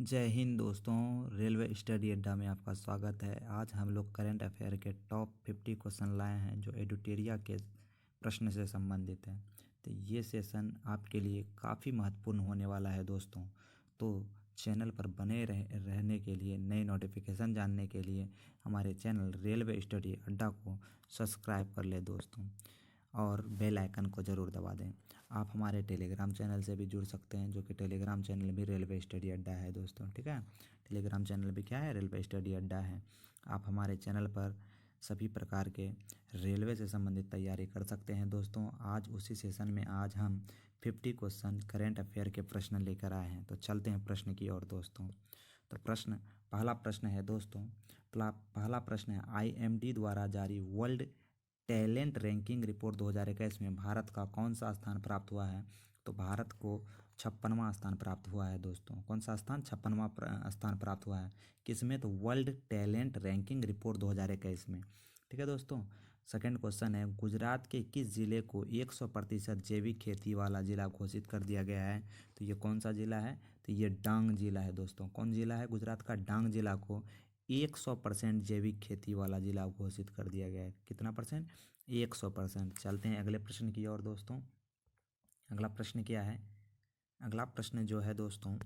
जय हिंद दोस्तों। Railway study अड्डा में आपका स्वागत है। आज हम लोग करंट अफेयर के टॉप 50 क्वेश्चन लाए हैं जो एडिटोरिया के प्रश्न से संबंधित है। तो ये सेशन आपके लिए काफ़ी महत्वपूर्ण होने वाला है दोस्तों। तो चैनल पर बने रहने के लिए, नए नोटिफिकेशन जानने के लिए हमारे चैनल रेलवे स्टडी अड्डा को सब्सक्राइब कर ले दोस्तों, और बेल आइकन को ज़रूर दबा दें। आप हमारे टेलीग्राम चैनल से भी जुड़ सकते हैं, जो कि टेलीग्राम चैनल भी रेलवे स्टडी अड्डा है दोस्तों। ठीक है, टेलीग्राम चैनल भी क्या है, रेलवे स्टडी अड्डा है। आप हमारे चैनल पर सभी प्रकार के रेलवे से संबंधित तैयारी कर सकते हैं दोस्तों। आज उसी सेशन में आज हम 50 क्वेश्चन करेंट अफेयर के प्रश्न लेकर आए हैं। तो चलते हैं प्रश्न की ओर दोस्तों। तो पहला प्रश्न है दोस्तों, पहला प्रश्न है, IMD द्वारा जारी वर्ल्ड टैलेंट रैंकिंग रिपोर्ट 2021 में भारत का कौन सा स्थान प्राप्त हुआ है? तो भारत को 56वां स्थान प्राप्त हुआ है दोस्तों। कौन सा स्थान? 56वां स्थान प्राप्त हुआ है। किसमें? तो वर्ल्ड टैलेंट रैंकिंग रिपोर्ट 2021 में। ठीक है दोस्तों। सेकंड क्वेश्चन है, गुजरात के किस जिले को 100% जैविक खेती वाला जिला घोषित कर दिया गया है? तो ये कौन सा जिला है? तो ये डांग जिला है दोस्तों। कौन जिला है? गुजरात का डांग जिला को 100% जैविक खेती वाला जिला घोषित कर दिया गया है। कितना परसेंट? 100%। चलते हैं अगले प्रश्न की ओर दोस्तों। अगला प्रश्न क्या है? अगला प्रश्न जो है दोस्तों,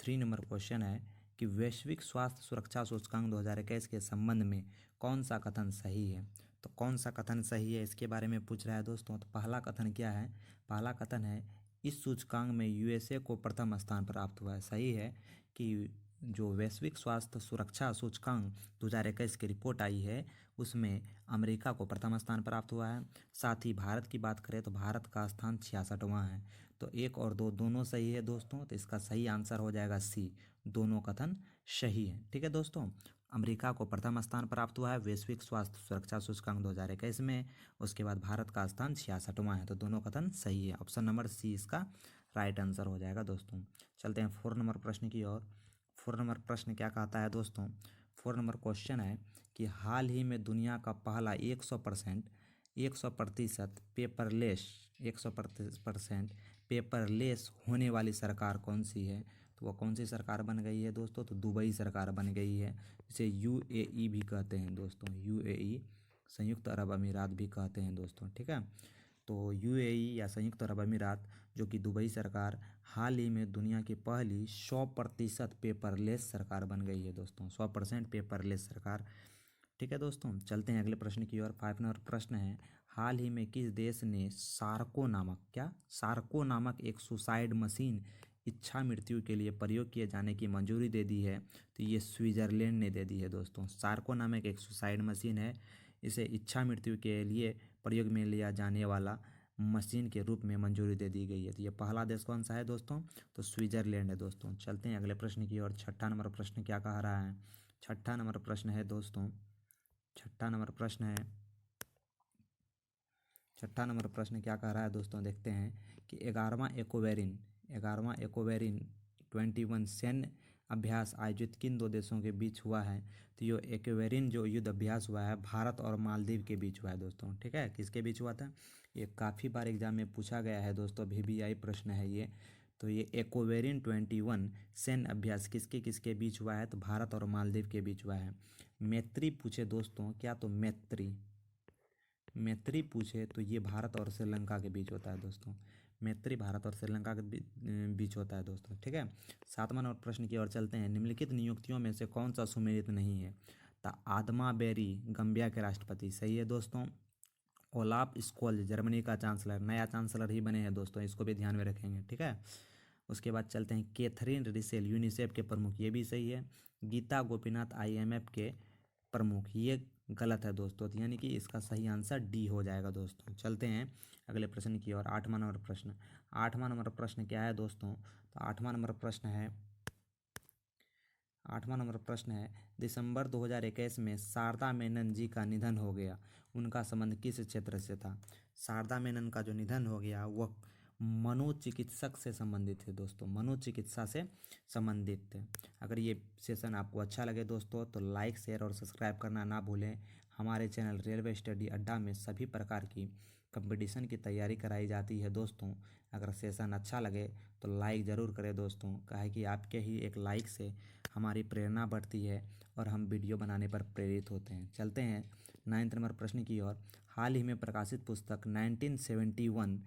3 नंबर क्वेश्चन है कि वैश्विक स्वास्थ्य सुरक्षा सूचकांक 2021 के संबंध में कौन सा कथन सही है? तो कौन सा कथन सही है, इसके बारे में पूछ रहा है दोस्तों। तो पहला कथन क्या है? पहला कथन है, इस सूचकांक में USA को प्रथम स्थान प्राप्त हुआ है। सही है कि जो वैश्विक स्वास्थ्य सुरक्षा सूचकांक 2021 की रिपोर्ट आई है, उसमें अमेरिका को प्रथम स्थान प्राप्त हुआ है। साथ ही भारत की बात करें तो भारत का स्थान 66वां है। तो 1 और 2 दोनों सही है दोस्तों। तो इसका सही आंसर हो जाएगा सी, दोनों कथन सही है। ठीक है दोस्तों, अमेरिका को प्रथम स्थान प्राप्त हुआ है वैश्विक स्वास्थ्य सुरक्षा सूचकांक 2021 में। उसके बाद भारत का स्थान 66वां है। तो दोनों कथन सही है। ऑप्शन नंबर सी इसका राइट आंसर हो जाएगा दोस्तों। चलते हैं 4 नंबर प्रश्न की ओर। 4 नंबर प्रश्न क्या कहता है दोस्तों? 4 नंबर क्वेश्चन है कि हाल ही में दुनिया का पहला 100% पेपरलेस 100% पेपरलेस होने वाली सरकार कौन सी है? तो वह कौन सी सरकार बन गई है दोस्तों? तो दुबई सरकार बन गई है, जिसे UAE भी कहते हैं दोस्तों। UAE, संयुक्त अरब अमीरात भी कहते हैं दोस्तों। ठीक है, तो UAE या संयुक्त अरब अमीरात, जो कि दुबई सरकार हाल ही में दुनिया की पहली 100% पेपरलेस सरकार बन गई है दोस्तों। 100% पेपरलेस सरकार। ठीक है दोस्तों, चलते हैं अगले प्रश्न की ओर। 5 नंबर प्रश्न है, हाल ही में किस देश ने सार्को नामक एक सुसाइड मशीन इच्छा मृत्यु के लिए प्रयोग किए जाने की मंजूरी दे दी है? तो ये स्विट्जरलैंड ने दे दी है दोस्तों। सार्को नामक एक सुसाइड मशीन है, इसे इच्छा मृत्यु के लिए प्रयोग में लिया जाने वाला मशीन के रूप में मंजूरी दे दी गई है। तो ये पहला देश कौन सा है दोस्तों? तो स्विट्जरलैंड है दोस्तों। चलते हैं अगले प्रश्न की ओर। 6ठा नंबर प्रश्न क्या कह रहा है? 6ठा नंबर प्रश्न है दोस्तों, 6ठा नंबर प्रश्न है, 6ठा नंबर प्रश्न क्या कह रहा है दोस्तों? देखते हैं कि 11वां एक्वेरिन 21 सैन्य अभ्यास आयोजित किन दो देशों के बीच हुआ है? तो ये एक्वेरिन जो युद्ध अभ्यास हुआ है, भारत और मालदीव के बीच हुआ है दोस्तों। ठीक है, किसके बीच हुआ था? ये काफ़ी बार एग्जाम में पूछा गया है दोस्तों, VBI प्रश्न है ये। तो ये एक्वेरिन 21 सैन्य अभ्यास किसके किसके बीच हुआ है? तो भारत और मालदीव के बीच हुआ है। मैत्री पूछे दोस्तों क्या? तो मैत्री पूछे तो ये भारत और श्रीलंका के बीच होता है दोस्तों। मैत्री भारत और श्रीलंका के बीच होता है दोस्तों। ठीक है, 7वां नंबर प्रश्न की ओर चलते हैं। निम्नलिखित नियुक्तियों में से कौन सा सुमेलित नहीं है? तो आदमा बेरी गम्बिया के राष्ट्रपति, सही है दोस्तों। ओलाफ स्कोल्ज जर्मनी का चांसलर, नया चांसलर ही बने हैं दोस्तों, इसको भी ध्यान में रखेंगे। ठीक है, उसके बाद चलते हैं कैथरीन रिसेल यूनिसेफ के प्रमुख, ये भी सही है। गीता गोपीनाथ IMF के प्रमुख, ये गलत है दोस्तों। तो यानी कि इसका सही आंसर डी हो जाएगा दोस्तों। चलते हैं अगले प्रश्न की ओर। 8वां नंबर प्रश्न, 8वां नंबर प्रश्न क्या है दोस्तों? तो 8वां नंबर प्रश्न है, 8वां नंबर प्रश्न है, दिसंबर 2021 में शारदा मेनन जी का निधन हो गया, उनका संबंध किस क्षेत्र से था? शारदा मेनन का जो निधन हो गया वह मनोचिकित्सक से संबंधित है दोस्तों, मनोचिकित्सा से संबंधित थे। अगर ये सेशन आपको अच्छा लगे दोस्तों तो लाइक, शेयर और सब्सक्राइब करना ना भूलें। हमारे चैनल रेलवे स्टडी अड्डा में सभी प्रकार की कंपटीशन की तैयारी कराई जाती है दोस्तों। अगर सेशन अच्छा लगे तो लाइक ज़रूर करें दोस्तों, काहे कि आपके ही एक लाइक से हमारी प्रेरणा बढ़ती है और हम वीडियो बनाने पर प्रेरित होते हैं। चलते हैं 9th नंबर प्रश्न की ओर। हाल ही में प्रकाशित पुस्तक 1971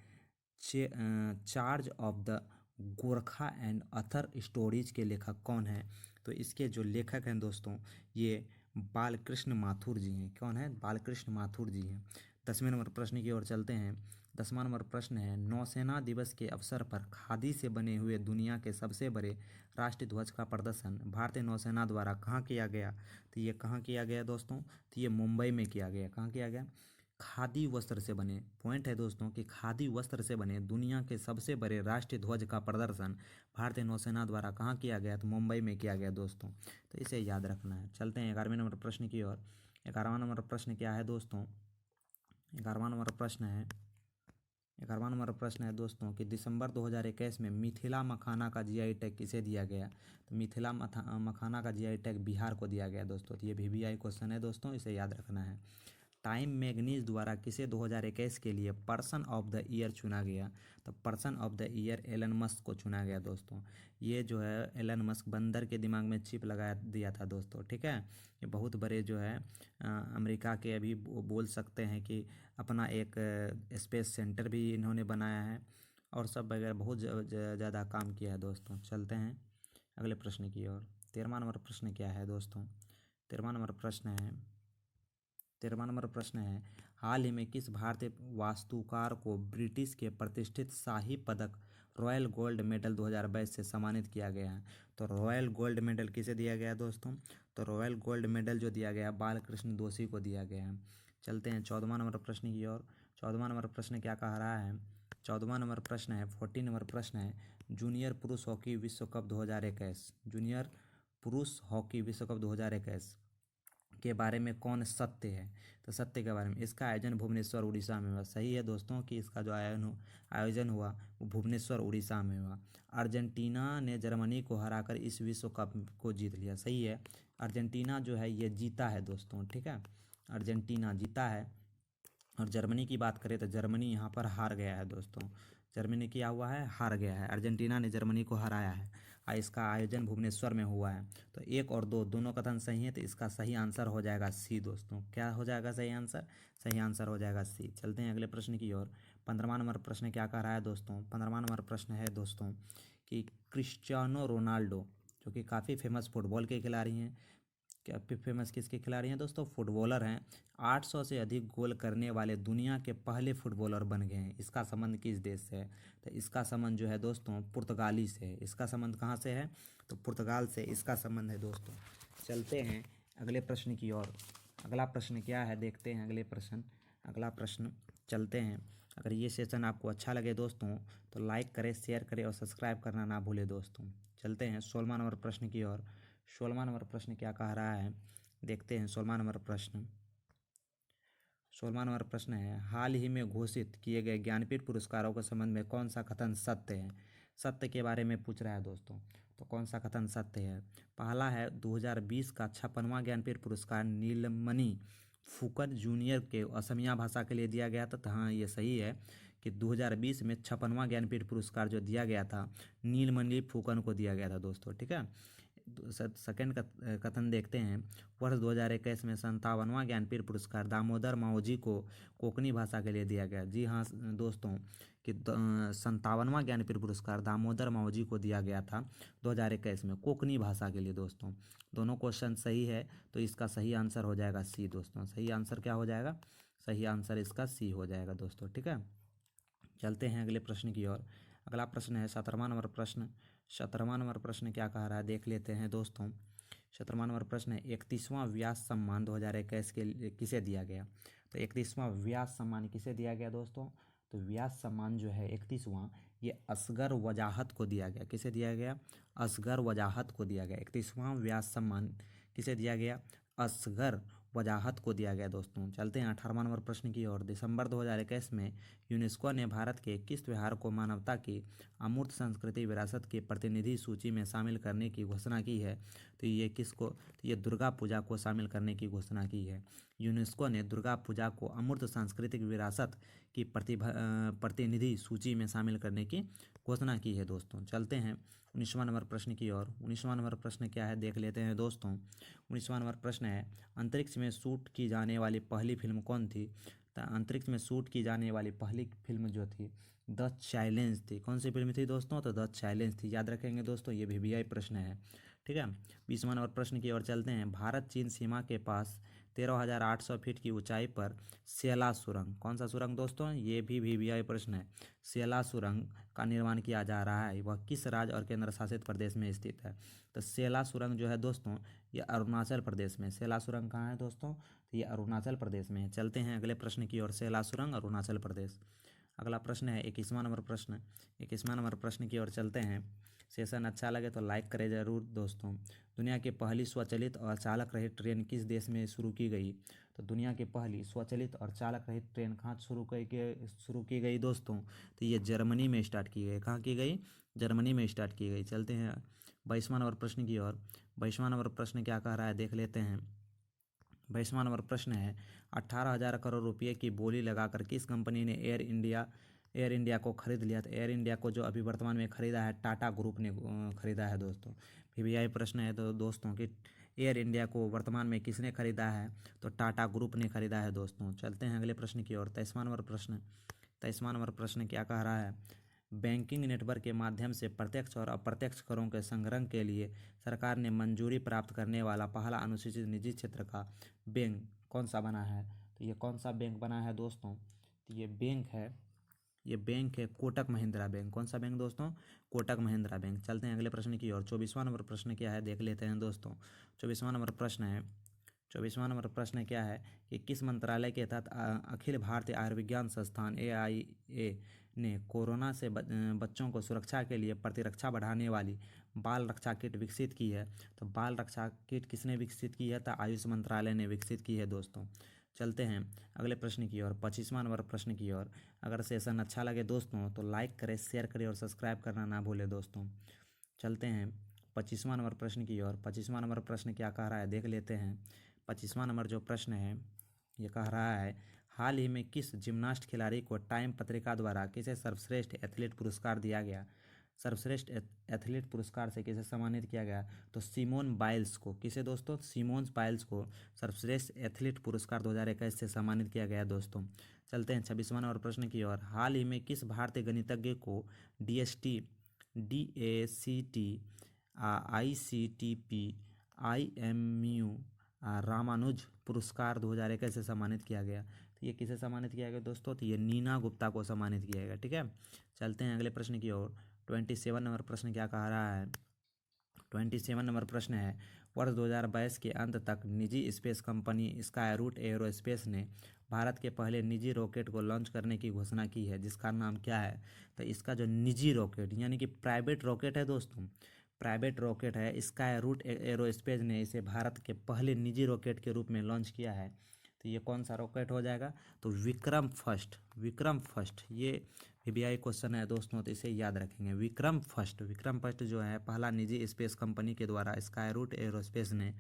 charge of the Gorkha and other stories के लेखक कौन है? तो इसके जो लेखक हैं दोस्तों, ये बालकृष्ण माथुर जी हैं। कौन है? बालकृष्ण माथुर जी हैं। 10वें नंबर प्रश्न की ओर चलते हैं। 10वां नंबर प्रश्न है, नौसेना दिवस के अवसर पर खादी से बने हुए दुनिया के सबसे बड़े राष्ट्रीय ध्वज का प्रदर्शन भारतीय नौसेना द्वारा कहाँ किया गया? तो ये कहाँ किया गया दोस्तों? तो ये मुंबई में किया गया। कहाँ किया गया? खादी वस्त्र से बने, पॉइंट है दोस्तों कि खादी वस्त्र से बने दुनिया के सबसे बड़े राष्ट्रीय ध्वज का प्रदर्शन भारतीय नौसेना द्वारा कहाँ किया गया? तो मुंबई में किया गया दोस्तों। तो इसे याद रखना है। चलते हैं 11वें नंबर प्रश्न की ओर। 11वां नंबर प्रश्न क्या है दोस्तों? 11वां नंबर प्रश्न है 11वां नंबर प्रश्न है दोस्तों कि दिसंबर 2021 में मिथिला मखाना का जीआई टैग किसे दिया गया? तो मिथिला मखाना का जीआई टैग बिहार को दिया गया दोस्तों। तो ये VVI क्वेश्चन है दोस्तों, इसे याद रखना है। टाइम मैगनीज द्वारा किसे 2021 के लिए पर्सन ऑफ द ईयर चुना गया? तो person of the year Elon Musk को चुना गया दोस्तों। ये जो है एलन मस्क बंदर के दिमाग में चिप लगा दिया था दोस्तों, ठीक है। ये बहुत बड़े जो है अमेरिका के अभी बोल सकते हैं कि अपना एक स्पेस सेंटर भी इन्होंने बनाया है और सब वगैरह बहुत ज़्यादा काम किया है दोस्तों। चलते हैं अगले प्रश्न की ओर। 13वां नंबर प्रश्न क्या है दोस्तों? 13वां नंबर प्रश्न है 13वां नंबर प्रश्न है, हाल ही में किस भारतीय वास्तुकार को ब्रिटिश के प्रतिष्ठित शाही पदक रॉयल गोल्ड मेडल 2022 से सम्मानित किया गया है? तो रॉयल गोल्ड मेडल किसे दिया गया दोस्तों? तो रॉयल गोल्ड मेडल जो दिया गया बालकृष्ण दोषी को दिया गया है। चलते हैं 14वां नंबर प्रश्न की ओर। 14वां नंबर प्रश्न क्या कह रहा है? 14वां नंबर प्रश्न है 14 नंबर प्रश्न है, जूनियर पुरुष हॉकी विश्व कप 2021 जूनियर पुरुष हॉकी विश्व कप 2021 के बारे में कौन सत्य है? तो सत्य के बारे में, इसका आयोजन भुवनेश्वर उड़ीसा में हुआ। सही है दोस्तों कि इसका जो आयोजन हुआ वो भुवनेश्वर उड़ीसा में हुआ। अर्जेंटीना ने जर्मनी को हराकर इस विश्व कप को जीत लिया। सही है, अर्जेंटीना जो है ये जीता है दोस्तों, ठीक है। अर्जेंटीना जीता है। और जर्मनी की बात करें तो जर्मनी यहाँ पर हार गया है दोस्तों। जर्मनी क्या हुआ है? हार गया है। अर्जेंटीना ने जर्मनी को हराया है और इसका आयोजन भुवनेश्वर में हुआ है। तो 1 और 2 दोनों कथन सही है, तो इसका सही आंसर हो जाएगा सी दोस्तों। क्या हो जाएगा सही आंसर? सही आंसर हो जाएगा सी। चलते हैं अगले प्रश्न की ओर। 15वां नंबर प्रश्न क्या कह रहा है दोस्तों? 15वां नंबर प्रश्न है दोस्तों कि क्रिस्टियानो रोनाल्डो जो कि काफ़ी फेमस फुटबॉल के खिलाड़ी हैं, क्या फेमस किसके खिलाड़ी हैं दोस्तों? फुटबॉलर हैं। 800 से अधिक गोल करने वाले दुनिया के पहले फुटबॉलर बन गए हैं। इसका संबंध किस देश से है? तो इसका संबंध जो है दोस्तों पुर्तगाली से है। इसका संबंध कहाँ से है? तो पुर्तगाल से इसका संबंध है दोस्तों। चलते हैं अगले प्रश्न की ओर। अगला प्रश्न क्या है देखते हैं अगला प्रश्न चलते हैं। अगर ये सेशन आपको अच्छा लगे दोस्तों तो लाइक करें, शेयर करें और सब्सक्राइब करना ना भूलें दोस्तों। चलते हैं 16वां नंबर प्रश्न की ओर। 16वां नंबर प्रश्न क्या कह रहा है देखते हैं। 16वां नंबर प्रश्न है, हाल ही में घोषित किए गए ज्ञानपीठ पुरस्कारों के संबंध में कौन सा कथन सत्य है? सत्य के बारे में पूछ रहा है दोस्तों, तो कौन सा कथन सत्य है? पहला है 2020 का 56वां ज्ञानपीठ पुरस्कार नीलमणि फुकन जूनियर के असमिया भाषा के लिए दिया गया था। तो हाँ, ये सही है कि 2020 में 56वां ज्ञानपीठ पुरस्कार जो दिया गया था नीलमणि फुकन को दिया गया था दोस्तों, ठीक है। सेकंड कथन देखते हैं। वर्ष 2021 में 57वां ज्ञानपीठ पुरस्कार दामोदर माओजी को कोंकणी भाषा के लिए दिया गया। जी हाँ दोस्तों कि 57वां ज्ञानपीठ पुरस्कार दामोदर माओजी को दिया गया था 2021 में कोंकणी भाषा के लिए दोस्तों। दोनों क्वेश्चन सही है, तो इसका सही आंसर हो जाएगा सी दोस्तों। सही आंसर क्या हो जाएगा? सही आंसर इसका सी हो जाएगा दोस्तों, ठीक है। चलते हैं अगले प्रश्न की ओर। अगला प्रश्न है 17वां नंबर प्रश्न। 17वां नंबर प्रश्न क्या कह रहा है देख लेते हैं दोस्तों। 17वां नंबर प्रश्न है, 31वां व्यास सम्मान 2021 के लिए किसे दिया गया? तो 31वां व्यास सम्मान किसे दिया गया दोस्तों? तो व्यास सम्मान जो है 31वां ये असगर वजाहत को दिया गया। किसे दिया गया? असगर वजाहत को दिया गया। 31वां व्यास सम्मान किसे दिया गया? असगर वजाहत को दिया गया दोस्तों। चलते हैं 18वां नंबर प्रश्न की ओर। दिसंबर 2021 में यूनेस्को ने भारत के किस त्योहार को मानवता की अमूर्त संस्कृति विरासत की प्रतिनिधि सूची में शामिल करने की घोषणा की है? तो ये दुर्गा पूजा को शामिल करने की घोषणा की है। यूनेस्को ने दुर्गा पूजा को अमूर्त सांस्कृतिक विरासत की प्रतिनिधि सूची में शामिल करने की घोषणा की है दोस्तों। चलते हैं 19वां नंबर प्रश्न की ओर। 19वां नंबर प्रश्न क्या है देख लेते हैं दोस्तों। 19वां नंबर प्रश्न है, अंतरिक्ष में शूट की जाने वाली पहली फिल्म कौन थी? तो अंतरिक्ष में शूट की जाने वाली पहली फिल्म जो थी द चैलेंज थी। कौन सी फिल्म थी दोस्तों? तो द चैलेंज थी। याद रखेंगे दोस्तों, ये VVI प्रश्न है। ठीक है, 20वां नंबर प्रश्न की ओर चलते हैं। भारत चीन सीमा के पास 13,800 फीट की ऊंचाई पर सेला सुरंग, कौन सा सुरंग दोस्तों? ये भी VVI प्रश्न है। सेला सुरंग का निर्माण किया जा रहा है, वह किस राज्य और केंद्र शासित प्रदेश में स्थित है? तो सेला सुरंग जो है दोस्तों ये अरुणाचल प्रदेश में। सेला सुरंग कहाँ है दोस्तों? तो ये अरुणाचल प्रदेश में है। चलते हैं अगले प्रश्न की ओर। सेला सुरंग अरुणाचल प्रदेश। अगला प्रश्न है 21वां नंबर प्रश्न। 21वां नंबर प्रश्न की ओर चलते हैं। सेशन अच्छा लगे तो लाइक करें ज़रूर दोस्तों। दुनिया की पहली स्वचालित और चालक रहित ट्रेन किस देश में शुरू की गई? तो दुनिया की पहली स्वचालित और चालक रहित ट्रेन कहाँ शुरू की गई दोस्तों? तो ये जर्मनी में स्टार्ट की गई। कहाँ की गई? जर्मनी में स्टार्ट की गई। चलते हैं 22वां नंबर प्रश्न की ओर। 22वां नंबर प्रश्न क्या कह रहा है देख लेते हैं। 22वां नंबर प्रश्न है, 18,000 करोड़ रुपये की बोली लगाकर किस कंपनी ने एयर इंडिया को खरीद लिया? तो एयर इंडिया को जो अभी वर्तमान में खरीदा है टाटा ग्रुप ने खरीदा है दोस्तों। VVI प्रश्न है तो दोस्तों कि एयर इंडिया को वर्तमान में किसने खरीदा है? तो टाटा ग्रुप ने खरीदा है दोस्तों। चलते हैं अगले प्रश्न की ओर। 23वां नंबर प्रश्न। 23वां नंबर प्रश्न क्या कह रहा है, बैंकिंग नेटवर्क के माध्यम से प्रत्यक्ष और अप्रत्यक्ष करों के संग्रह के लिए सरकार ने मंजूरी प्राप्त करने वाला पहला अनुसूचित निजी क्षेत्र का बैंक कौन सा बना है? तो ये कौन सा बैंक बना है दोस्तों? तो ये बैंक है कोटक महिंद्रा बैंक। कौन सा बैंक दोस्तों? कोटक महिंद्रा बैंक। चलते हैं अगले प्रश्न की ओर। 24वां नंबर प्रश्न क्या है देख लेते हैं दोस्तों। 24वां नंबर प्रश्न क्या है कि किस मंत्रालय के तहत अखिल भारतीय आयुर्विज्ञान संस्थान AIA ने कोरोना से बच्चों को सुरक्षा के लिए प्रतिरक्षा बढ़ाने वाली बाल रक्षा किट विकसित की है? तो बाल रक्षा किट किसने विकसित की है? तो आयुष मंत्रालय ने विकसित की है दोस्तों। चलते हैं अगले प्रश्न की ओर। 25वां नंबर प्रश्न की ओर। अगर सेशन अच्छा लगे दोस्तों तो लाइक करें, शेयर करें और सब्सक्राइब करना ना भूलें दोस्तों। चलते हैं 25वां नंबर प्रश्न की ओर। 25वां नंबर प्रश्न क्या कह रहा है देख लेते हैं। 25वां नंबर जो प्रश्न है ये कह रहा है, हाल ही में किस जिम्नास्ट खिलाड़ी को टाइम पत्रिका द्वारा किसे सर्वश्रेष्ठ एथलीट पुरस्कार दिया गया? सर्वश्रेष्ठ एथलीट पुरस्कार से किसे सम्मानित किया गया? तो सिमोन बाइल्स को। किसे दोस्तों? सिमोन बाइल्स को सर्वश्रेष्ठ एथलीट पुरस्कार 2021 से सम्मानित किया गया दोस्तों। चलते हैं 26वां नंबर प्रश्न की ओर। हाल ही में किस भारतीय गणितज्ञ को DST, DACT, ICTP, IMU Ramanuj पुरस्कार 2021 से सम्मानित किया गया? तो ये किसे सम्मानित किया गया दोस्तों? तो ये नीना गुप्ता को सम्मानित किया गया। ठीक है, चलते हैं अगले प्रश्न की ओर। 27 नंबर प्रश्न क्या कह रहा है? 27 नंबर प्रश्न है, वर्ष 2022 के अंत तक निजी space company Skyroot Aerospace ने भारत के पहले निजी रॉकेट को लॉन्च करने की घोषणा की है, जिसका नाम क्या है? तो इसका जो निजी रॉकेट यानी कि प्राइवेट रॉकेट है दोस्तों, प्राइवेट रॉकेट है स्काई रूट एयरोस्पेस ने इसे भारत के पहले निजी रॉकेट के रूप में लॉन्च किया है। तो ये कौन सा रॉकेट हो जाएगा? तो विक्रम फर्स्ट ये VVI क्वेश्चन है दोस्तों, तो इसे याद रखेंगे। विक्रम फर्स्ट जो है पहला निजी स्पेस कंपनी के द्वारा स्काई रूट एयरोस्पेस ने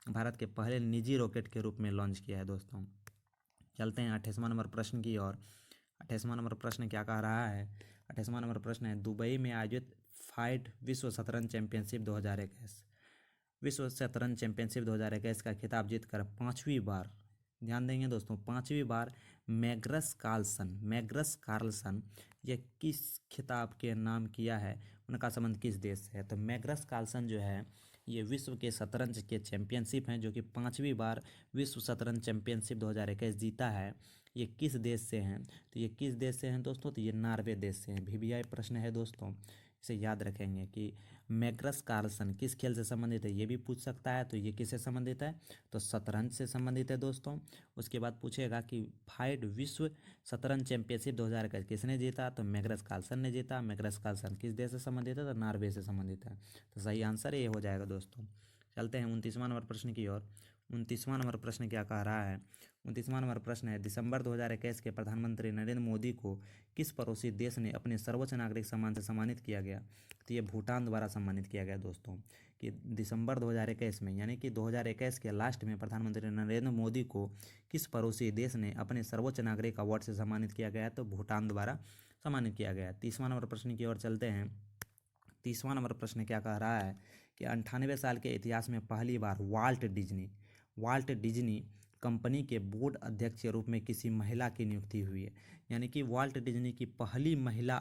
भारत के पहले निजी रॉकेट के रूप में लॉन्च किया है दोस्तों। चलते हैं 28वां नंबर प्रश्न की ओर। 28वां नंबर प्रश्न क्या कह रहा है? 28वां नंबर प्रश्न है, दुबई में आयोजित फाइड विश्व शतरंज चैंपियनशिप 2021 विश्व शतरंज चैंपियनशिप 2021 का खिताब जीतकर 5वीं बार, ध्यान देंगे दोस्तों, 5वीं बार मैग्रस कार्लसन ये किस खिताब के नाम किया है? उनका संबंध किस देश से है? तो मैग्रस कार्लसन जो है ये विश्व के शतरंज के चैंपियनशिप हैं, जो कि 5वीं बार विश्व शतरंज चैंपियनशिप 2021 जीता है। ये किस देश से हैं? तो ये किस देश से हैं दोस्तों? तो ये नॉर्वे देश से हैं। VVI प्रश्न है दोस्तों, इसे याद रखेंगे कि मैग्रस कार्लसन किस खेल से संबंधित है, ये भी पूछ सकता है। तो ये किससे संबंधित है? तो शतरंज से संबंधित है दोस्तों। उसके बाद पूछेगा कि फाइड विश्व शतरंज चैंपियनशिप 2021 किसने जीता? तो मैग्रस कार्लसन ने जीता। मैग्रस कार्लसन किस देश से संबंधित है? तो नॉर्वे से संबंधित है। तो सही आंसर ये हो जाएगा दोस्तों। चलते हैं 29वां नंबर प्रश्न की ओर। 29वां नंबर प्रश्न क्या कह रहा है? 29वां नंबर प्रश्न है, दिसंबर 2021 के प्रधानमंत्री नरेंद्र मोदी को किस पड़ोसी देश ने अपने सर्वोच्च नागरिक सम्मान से सम्मानित किया गया? तो ये भूटान द्वारा सम्मानित किया गया दोस्तों। कि दिसंबर 2021 में, यानी कि 2021 के लास्ट में प्रधानमंत्री नरेंद्र मोदी को किस पड़ोसी देश ने अपने सर्वोच्च नागरिक अवार्ड से सम्मानित किया गया? तो भूटान द्वारा सम्मानित किया गया। 30वां नंबर प्रश्न की ओर चलते हैं। 30वां नंबर प्रश्न क्या कह रहा है कि 98 साल के इतिहास में पहली बार वाल्ट डिज्नी कंपनी के बोर्ड अध्यक्ष के रूप में किसी महिला की नियुक्ति हुई है। यानी कि वाल्ट डिज्नी की पहली महिला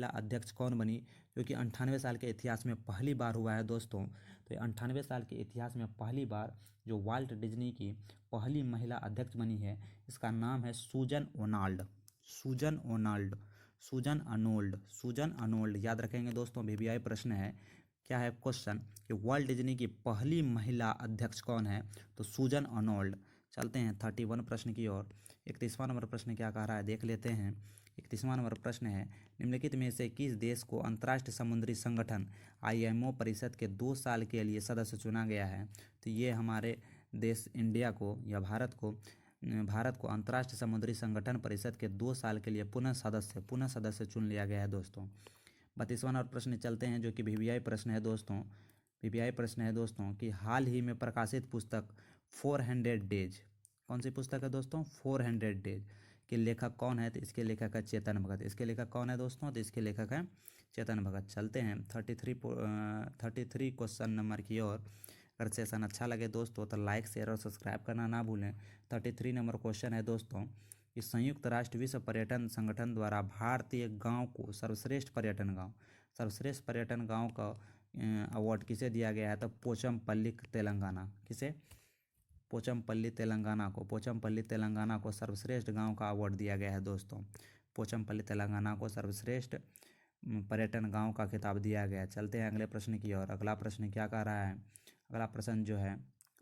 अध्यक्ष कौन बनी, जो कि 98 साल के इतिहास में पहली बार हुआ है दोस्तों। तो 98 साल के इतिहास में पहली बार जो वाल्ट डिज्नी की पहली महिला अध्यक्ष बनी है, इसका नाम है सूजन अनोल्ड। याद रखेंगे दोस्तों, वीवीआई प्रश्न है। क्या है क्वेश्चन कि वर्ल्ट डिज्नी की पहली महिला अध्यक्ष कौन है? तो सूजन अनोल्ड। चलते हैं 31 प्रश्न की ओर। 31वां नंबर प्रश्न क्या कह रहा है, देख लेते हैं। 31वां नंबर प्रश्न है, निम्नलिखित में से किस देश को अंतर्राष्ट्रीय समुद्री संगठन IMO परिषद के 2 साल के लिए सदस्य चुना गया है? तो ये हमारे देश इंडिया को या भारत को अंतर्राष्ट्रीय समुद्री संगठन परिषद के 2 साल के लिए पुनः सदस्य चुन लिया गया है दोस्तों। 32वां नंबर प्रश्न चलते हैं, जो कि वीवीआई प्रश्न है दोस्तों कि हाल ही में प्रकाशित पुस्तक 400 डेज, कौन सी पुस्तक है दोस्तों? 400 डेज के लेखक कौन है? तो इसके लेखक है चेतन भगत। इसके लेखक कौन है दोस्तों? तो इसके लेखक है चेतन भगत। चलते हैं 33 क्वेश्चन नंबर की ओर। अगर सेशन अच्छा लगे दोस्तों तो लाइक, शेयर और सब्सक्राइब करना ना भूलें। 33 नंबर क्वेश्चन है दोस्तों कि संयुक्त राष्ट्र विश्व पर्यटन संगठन द्वारा भारतीय गांव को सर्वश्रेष्ठ पर्यटन गांव का अवार्ड किसे दिया गया है? तो पोचमपल्ली तेलंगाना को सर्वश्रेष्ठ गांव का अवार्ड दिया गया है दोस्तों। पोचमपल्ली तेलंगाना को सर्वश्रेष्ठ पर्यटन गांव का खिताब दिया गया है। चलते हैं अगले प्रश्न की ओर। अगला प्रश्न क्या कह रहा है? अगला प्रश्न जो है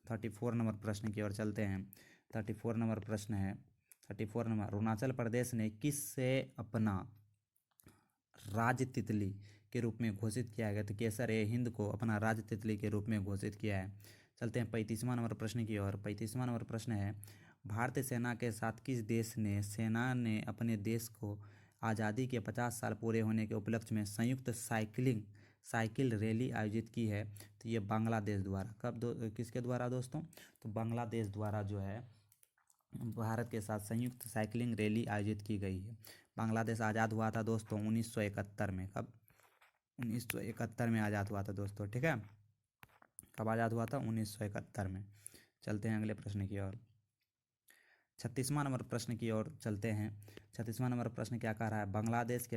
34 नंबर प्रश्न की ओर चलते हैं। 34 नंबर प्रश्न है, अरुणाचल प्रदेश ने किससे अपना राज तितली के रूप में घोषित किया गया? तो केसर-ए-हिंद को अपना राज तितली के रूप में घोषित किया है। चलते हैं 35वां नंबर प्रश्न की ओर। 35वां नंबर प्रश्न है, भारतीय सेना के साथ किस देश ने अपने देश को आज़ादी के 50 साल पूरे होने के उपलक्ष्य में संयुक्त साइकिल रैली आयोजित की है? तो ये बांग्लादेश द्वारा। किसके द्वारा दोस्तों? तो बांग्लादेश द्वारा जो है भारत के साथ संयुक्त साइकिलिंग रैली आयोजित की गई है। बांग्लादेश आज़ाद हुआ था दोस्तों 1971 में। कब? 1971 में आज़ाद हुआ था दोस्तों, ठीक है। कब आज़ाद हुआ था? 1971 में। चलते हैं अगले प्रश्न की ओर। 36वां नंबर प्रश्न की ओर चलते हैं। 36वां नंबर प्रश्न क्या कह रहा है? बांग्लादेश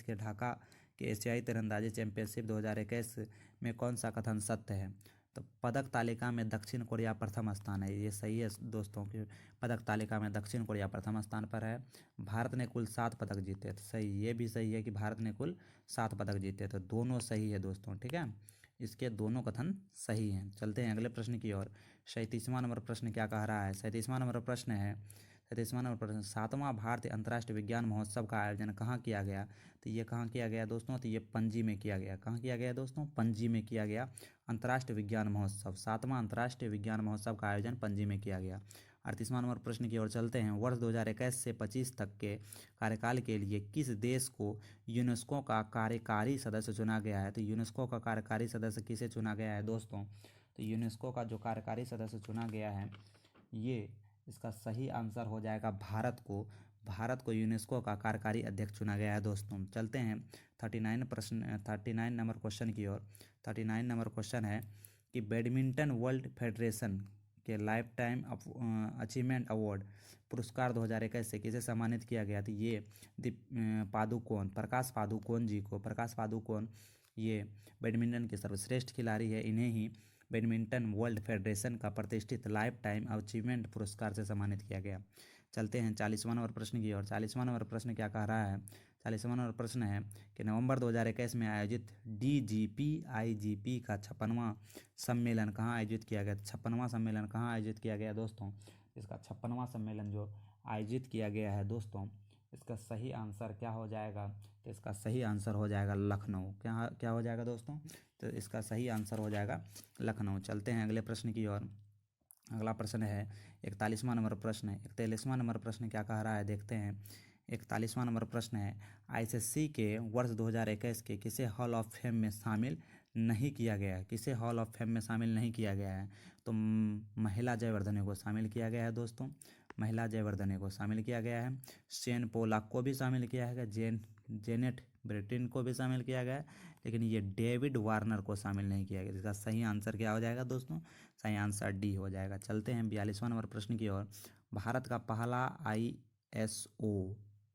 के ढाका के एशियाई तीरंदाजी चैंपियनशिप 2021 में कौन सा कथन सत्य है? तो पदक तालिका में दक्षिण कोरिया प्रथम स्थान है। ये सही है दोस्तों कि पदक तालिका में दक्षिण कोरिया प्रथम स्थान पर है। भारत ने कुल 7 पदक जीते। तो सही, ये भी सही है कि भारत ने कुल 7 पदक जीते। तो दोनों सही है दोस्तों, ठीक है। इसके दोनों कथन सही हैं। चलते हैं अगले प्रश्न की ओर। 37वां नंबर प्रश्न क्या कह रहा है? 37वां नंबर प्रश्न है, 7वां भारतीय अंतर्राष्ट्रीय विज्ञान महोत्सव का आयोजन कहाँ किया गया? तो ये कहाँ किया गया दोस्तों? तो ये पणजी में किया गया। कहाँ किया गया दोस्तों? पणजी में किया गया अंतर्राष्ट्रीय विज्ञान महोत्सव। 7वां अंतर्राष्ट्रीय विज्ञान महोत्सव का आयोजन पणजी में किया गया। 38वां नंबर प्रश्न की ओर चलते हैं। वर्ष 2021 से 25 तक के कार्यकाल के लिए किस देश को यूनेस्को का कार्यकारी सदस्य चुना गया है? तो यूनेस्को का कार्यकारी सदस्य किसे चुना गया है दोस्तों? तो यूनेस्को का जो कार्यकारी सदस्य चुना गया है, ये इसका सही आंसर हो जाएगा भारत को यूनेस्को का कार्यकारी अध्यक्ष चुना गया है दोस्तों। चलते हैं 39 नंबर क्वेश्चन की ओर। 39 नंबर क्वेश्चन है कि बैडमिंटन वर्ल्ड फेडरेशन के लाइफ टाइम अचीवमेंट अवार्ड पुरस्कार 2021 से किसे सम्मानित किया गया? तो ये प्रकाश पादुकोण ये बैडमिंटन के सर्वश्रेष्ठ खिलाड़ी है। इन्हें ही बैडमिंटन वर्ल्ड फेडरेशन का प्रतिष्ठित लाइफ टाइम अचीवमेंट पुरस्कार से सम्मानित किया गया। चलते हैं 40वां नंबर प्रश्न की ओर। 40वां नंबर प्रश्न क्या कह रहा है? 40वां नंबर प्रश्न है कि नवंबर 2021 में आयोजित DGPIGP का 56वां सम्मेलन कहाँ आयोजित किया गया? 56वां सम्मेलन कहाँ आयोजित किया गया दोस्तों? इसका 56वां सम्मेलन जो आयोजित किया गया है दोस्तों, इसका सही आंसर क्या हो जाएगा? तो इसका सही आंसर हो जाएगा लखनऊ। क्या क्या हो जाएगा दोस्तों? तो इसका सही आंसर हो जाएगा लखनऊ। चलते हैं अगले प्रश्न की ओर। अगला प्रश्न है 41वां नंबर प्रश्न है। 41वां नंबर प्रश्न क्या कह रहा है देखते हैं। 41वां नंबर प्रश्न है, आईसीसी के वर्ष 2021 के किसे हॉल ऑफ फेम में शामिल नहीं किया गया है? किसे हॉल ऑफ फेम में शामिल नहीं किया गया है? तो महिला जयवर्धने को शामिल किया गया है दोस्तों। महिला जयवर्धने को शामिल किया गया है। शेन पोलाक को भी शामिल किया है। जेनेट ब्रिटेन को भी शामिल किया गया है, लेकिन ये डेविड वार्नर को शामिल नहीं किया गया। इसका सही आंसर क्या हो जाएगा दोस्तों? सही आंसर डी हो जाएगा। चलते हैं 42वां नंबर प्रश्न की ओर। भारत का पहला ISO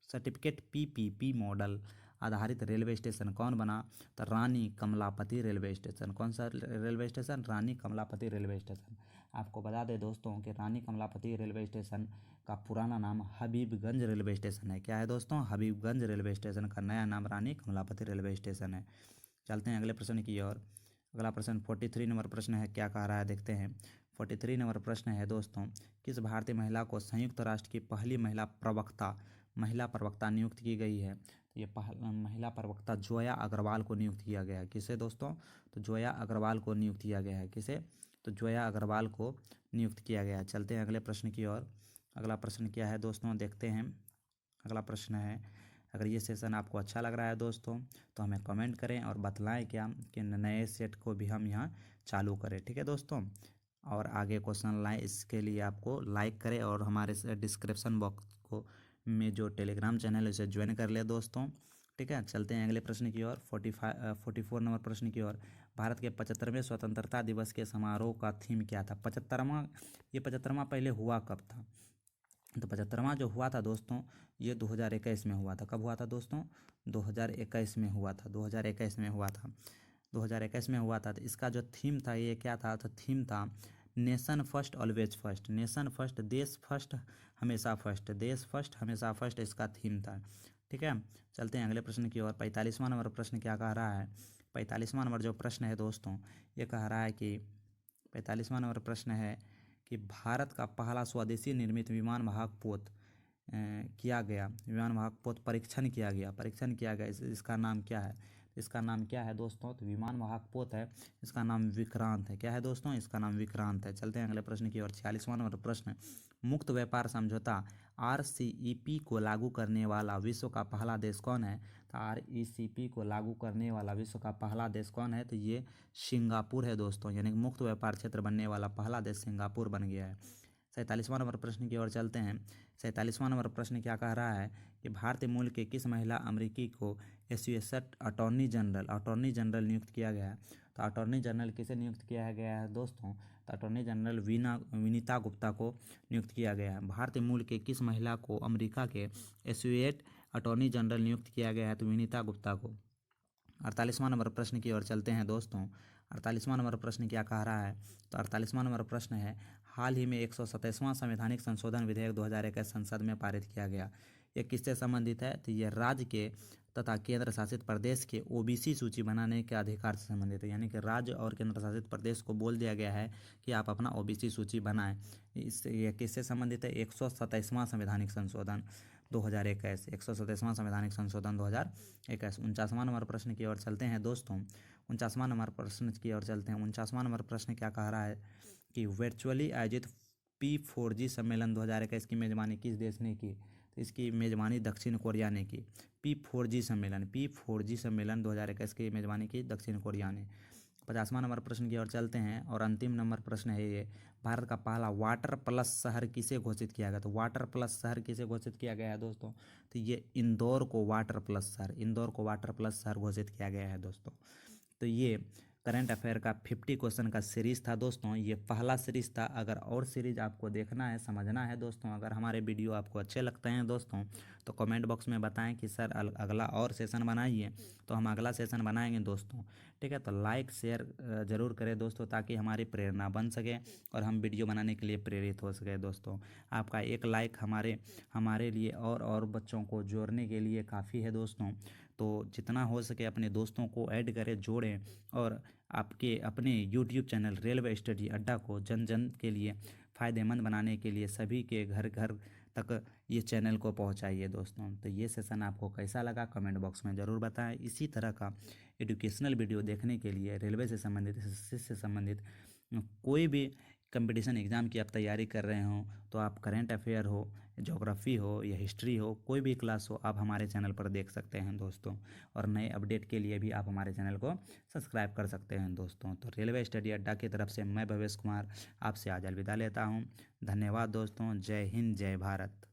सर्टिफिकेट PPP मॉडल आधारित रेलवे स्टेशन कौन बना? तो रानी कमलापति रेलवे स्टेशन। कौन सा रेलवे स्टेशन? रानी कमलापति रेलवे स्टेशन। आपको बता दें दोस्तों कि रानी कमलापति रेलवे स्टेशन का पुराना नाम हबीबगंज रेलवे स्टेशन है। क्या है दोस्तों? हबीबगंज रेलवे स्टेशन का नया नाम रानी कमलापति रेलवे स्टेशन है। चलते हैं अगले प्रश्न की ओर। अगला प्रश्न 43 नंबर प्रश्न है। क्या कह रहा है देखते हैं। 43 नंबर प्रश्न है दोस्तों, किस भारतीय महिला को संयुक्त राष्ट्र की पहली महिला प्रवक्ता नियुक्त की गई है? तो ये महिला प्रवक्ता जोया अग्रवाल को नियुक्त किया गया है। किसे दोस्तों? तो जोया अग्रवाल को नियुक्त किया गया है। किसे? तो जोया अग्रवाल को नियुक्त किया गया है। चलते हैं अगले प्रश्न की ओर। अगला प्रश्न क्या है दोस्तों देखते हैं। अगला प्रश्न है, अगर ये सेशन आपको अच्छा लग रहा है दोस्तों तो हमें कमेंट करें और बतलाएं क्या कि नए सेट को भी हम यहाँ चालू करें। ठीक है दोस्तों, और आगे क्वेश्चन लाएँ इसके लिए आपको लाइक करें और हमारे डिस्क्रिप्शन बॉक्स को में जो टेलीग्राम चैनल है उसे ज्वाइन कर ले दोस्तों। ठीक है, चलते हैं अगले प्रश्न की ओर। 44 नंबर प्रश्न की ओर। भारत के 75वें स्वतंत्रता दिवस के समारोह का थीम क्या था? 75वां पहले हुआ कब था? तो 75वां जो हुआ था दोस्तों ये 2021 में हुआ था। कब हुआ था दोस्तों? 2021 में हुआ था। 2021 में हुआ था। 2021 में हुआ था। तो इसका जो थीम था ये क्या था? तो थीम था nation first always first. Nation first, देश फर्स्ट हमेशा फर्स्ट। देश फर्स्ट हमेशा फर्स्ट इसका थीम था। ठीक है, चलते हैं अगले प्रश्न की ओर। 45वां नंबर प्रश्न क्या कह रहा है? 45वां नंबर जो प्रश्न है दोस्तों ये कह रहा है कि 45वां नंबर प्रश्न है कि भारत का पहला स्वदेशी निर्मित विमान वाहक पोत किया गया, विमान वाहक पोत परीक्षण किया गया इसका नाम क्या है? इसका नाम क्या है दोस्तों? तो विमान वाहक पोत है, इसका नाम विक्रांत है। क्या है दोस्तों? इसका नाम विक्रांत है। चलते हैं अगले प्रश्न की ओर। 46वां नंबर प्रश्न, मुक्त व्यापार समझौता RCEP को लागू करने वाला विश्व का पहला देश कौन है? तो RCEP को लागू करने वाला विश्व का पहला देश कौन है? तो ये सिंगापुर है दोस्तों, यानी मुक्त व्यापार क्षेत्र बनने वाला पहला देश सिंगापुर बन गया है। 47वां नंबर प्रश्न की ओर चलते हैं। 47वां नंबर प्रश्न क्या कह रहा है कि भारतीय मूल के किस महिला अमेरिकी को यूएस अटॉर्नी जनरल नियुक्त किया गया है? तो अटॉर्नी जनरल किसे नियुक्त किया गया है दोस्तों? तो अटॉर्नी जनरल विनीता गुप्ता को नियुक्त किया गया है। भारतीय मूल के किस महिला को अमेरिका के यूएस अटॉर्नी जनरल नियुक्त किया गया है? तो विनीता गुप्ता को। 48वां नंबर प्रश्न की ओर चलते हैं दोस्तों। 48वां नंबर प्रश्न क्या कह रहा है? तो 48वां नंबर प्रश्न है, हाल ही में 127वां संवैधानिक संशोधन विधेयक 2021 संसद में पारित किया गया। ये किससे संबंधित है? तो ये राज्य के तथा केंद्र शासित प्रदेश के OBC सूची बनाने के अधिकार से संबंधित है। यानी कि राज्य और केंद्र शासित प्रदेश को बोल दिया गया है कि आप अपना OBC सूची बनाएं। इससे ये किससे संबंधित है? 127वां संवैधानिक संशोधन 2021, 127वां संवैधानिक संशोधन 2021। 49वां नंबर प्रश्न की ओर चलते हैं दोस्तों। 49वां नंबर प्रश्न की ओर चलते हैं। 49वां नंबर प्रश्न क्या कह रहा है कि वर्चुअली आयोजित P4G सम्मेलन 2021 की मेजबानी किस देश ने की? तो इसकी मेजबानी दक्षिण कोरिया ने की। P4G सम्मेलन 2021 की मेजबानी की दक्षिण कोरिया ने। 50वां नंबर प्रश्न की ओर चलते हैं और अंतिम नंबर प्रश्न है ये, भारत का पहला वाटर प्लस शहर किसे घोषित किया गया? तो वाटर प्लस शहर किसे घोषित किया गया है दोस्तों? तो ये इंदौर को वाटर प्लस शहर घोषित किया गया है दोस्तों। तो ये करंट अफेयर का 50 क्वेश्चन का सीरीज़ था दोस्तों। ये पहला सीरीज़ था। अगर और सीरीज़ आपको देखना है, समझना है दोस्तों, अगर हमारे वीडियो आपको अच्छे लगते हैं दोस्तों तो कमेंट बॉक्स में बताएं कि सर अगला और सेशन बनाइए, तो हम अगला सेशन बनाएंगे दोस्तों। ठीक है, तो लाइक शेयर ज़रूर करें दोस्तों ताकि हमारी प्रेरणा बन सके और हम वीडियो बनाने के लिए प्रेरित हो सके दोस्तों। आपका एक लाइक हमारे लिए और बच्चों को जोड़ने के लिए काफ़ी है दोस्तों। तो जितना हो सके अपने दोस्तों को ऐड करें, जोड़ें और आपके अपने YouTube चैनल रेलवे स्टडी अड्डा को जन जन के लिए फ़ायदेमंद बनाने के लिए, सभी के घर घर तक ये चैनल को पहुंचाइए दोस्तों। तो ये सेशन आपको कैसा लगा कमेंट बॉक्स में ज़रूर बताएं। इसी तरह का एजुकेशनल वीडियो देखने के लिए रेलवे से संबंधित, एसएससी से संबंधित कोई भी कंपटीशन एग्ज़ाम की आप तैयारी कर रहे हो, तो आप करेंट अफेयर हो, ज्योग्राफी हो या हिस्ट्री हो, कोई भी क्लास हो, आप हमारे चैनल पर देख सकते हैं दोस्तों। और नए अपडेट के लिए भी आप हमारे चैनल को सब्सक्राइब कर सकते हैं दोस्तों। तो रेलवे स्टडी अड्डा की तरफ से मैं भवेश कुमार आपसे आज अलविदा लेता हूँ। धन्यवाद दोस्तों। जय हिंद, जय भारत।